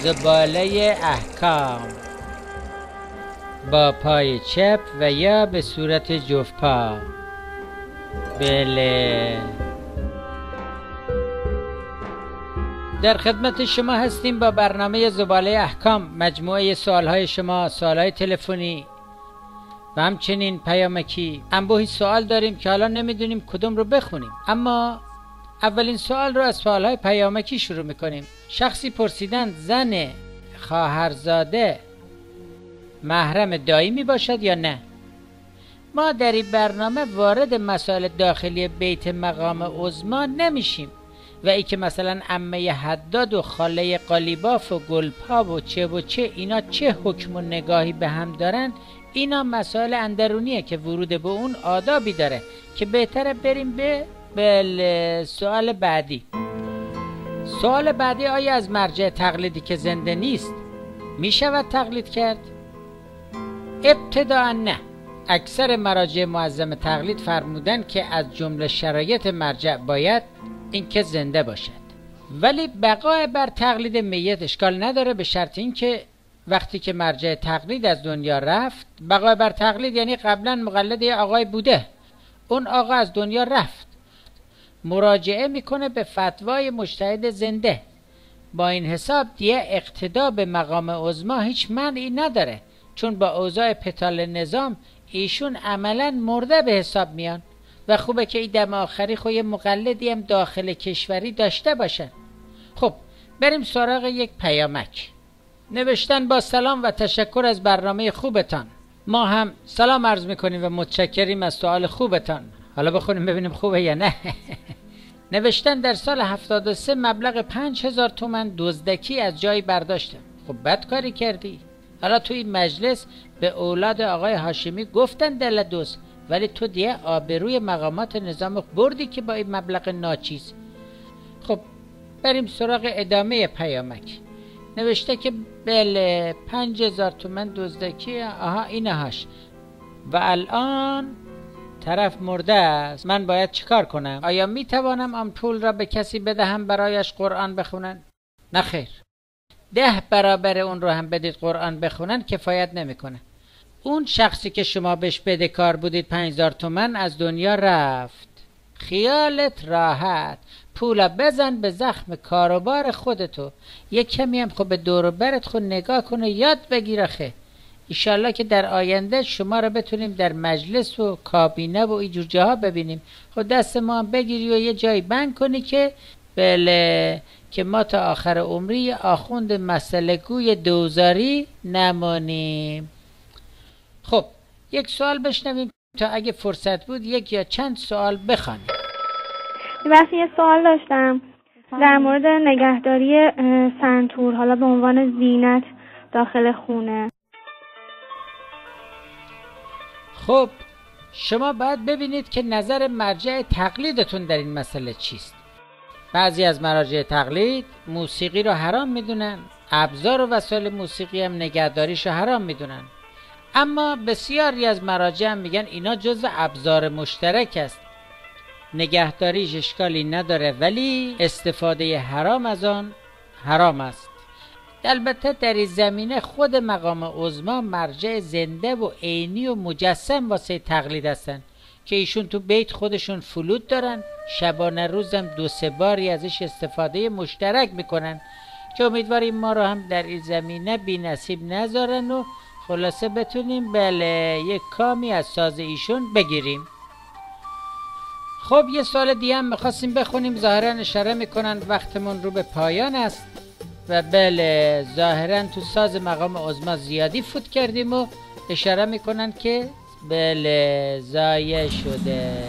زباله احکام با پای چپ و یا به صورت جفت پا. بله، در خدمت شما هستیم با برنامه زباله احکام، مجموعه سوالهای شما، سوالهای تلفنی و همچنین پیامکی. انبوهی سوال داریم که حالا نمیدونیم کدوم رو بخونیم، اما اولین سوال رو از سوالهای پیامکی شروع میکنیم. شخصی پرسیدند زن خواهرزاده محرم دائمی باشد یا نه؟ ما در این برنامه وارد مسائل داخلی بیت مقام عظما نمیشیم و ای که مثلا عمه حداد و خاله قالیباف و گلپا و چه اینا چه حکم و نگاهی به هم دارن، اینا مسائل اندرونیه که ورود به اون آدابی داره که بهتره بریم به سوال بعدی. سوال بعدی: آیا از مرجع تقلیدی که زنده نیست میشود تقلید کرد؟ ابتداء نه. اکثر مراجع معظم تقلید فرمودن که از جمله شرایط مرجع باید اینکه زنده باشد، ولی بقای بر تقلید میت اشکال نداره، به شرط اینکه وقتی که مرجع تقلید از دنیا رفت، بقای بر تقلید یعنی قبلا مقلد یه آقای بوده، اون آقا از دنیا رفت، مراجعه میکنه به فتوای مجتهد زنده. با این حساب دیگه اقتدا به مقام عظما هیچ معنی نداره، چون با اوضاع پتال نظام ایشون عملا مرده به حساب میان و خوبه که این دم آخری خود یه مقلدی هم داخل کشوری داشته باشن. خب بریم سراغ یک پیامک. نوشتن: با سلام و تشکر از برنامه خوبتان. ما هم سلام عرض میکنیم و متشکریم از سوال خوبتان. حالا بخونیم ببینیم خوبه یا نه. نوشتن: در سال 73 مبلغ 5000 تومان دزدکی از جایی برداشتم. خب بد کاری کردی. حالا توی این مجلس به اولاد آقای هاشمی گفتن دل دوست، ولی تو دیگه آبروی مقامات نظام بردی که با این مبلغ ناچیز. خب بریم سراغ ادامه پیامک. نوشته که بله 5000 تومان دزدکی، اینهاش، و الان طرف مرده است. من باید چیکار کنم؟ آیا می توانم آن پول را به کسی بدهم برایش قرآن بخونن؟ نه خیر، 10 برابر اون رو هم بدید قرآن بخونن کفایت نمیکنه. اون شخصی که شما بهش بدهکار بودید 5000 تومان از دنیا رفت. خیالت راحت، پولا بزن به زخم کاروبار خودتو. یک کمی هم خب به دور و برت خود نگاه کنه، یاد بگیره. ایشالله که در آینده شما رو بتونیم در مجلس و کابینه و اینجور جاها ببینیم. خود دست ما هم بگیری و یه جایی بند کنی که بله که ما تا آخر عمری آخوند مسئله گوی دوزاری نمانیم. خب یک سوال بشنویم تا اگه فرصت بود یک یا چند سوال بخوانیم. وقتی یه سوال داشتم در مورد نگهداری سنتور، حالا به عنوان زینت داخل خونه. خب شما باید ببینید که نظر مرجع تقلیدتون در این مسئله چیست. بعضی از مراجع تقلید موسیقی رو حرام میدونن، ابزار و وسایل موسیقی هم نگهداریش رو حرام میدونن، اما بسیاری از مراجع هم میگن اینا جزء ابزار مشترک است، نگهداریش اشکالی نداره، ولی استفاده حرام از آن حرام است. البته در این زمینه خود مقام عظما مرجع زنده و عینی و مجسم واسه تقلید هستن که ایشون تو بیت خودشون فلوت دارن، شبانه روزم 2-3 باری ازش استفاده مشترک میکنن که امیدواریم ما رو هم در این زمینه بی نصیب نذارن و خلاصه بتونیم بله یک کامی از ساز ایشون بگیریم. خب یه سوال دیگه هم میخواستیم بخونیم، ظاهرا اشاره میکنن وقتمون رو به پایان است و بله ظاهرا تو ساز مقام عظما زیادی فوت کردیم و اشاره میکنن که بله ضایع شده.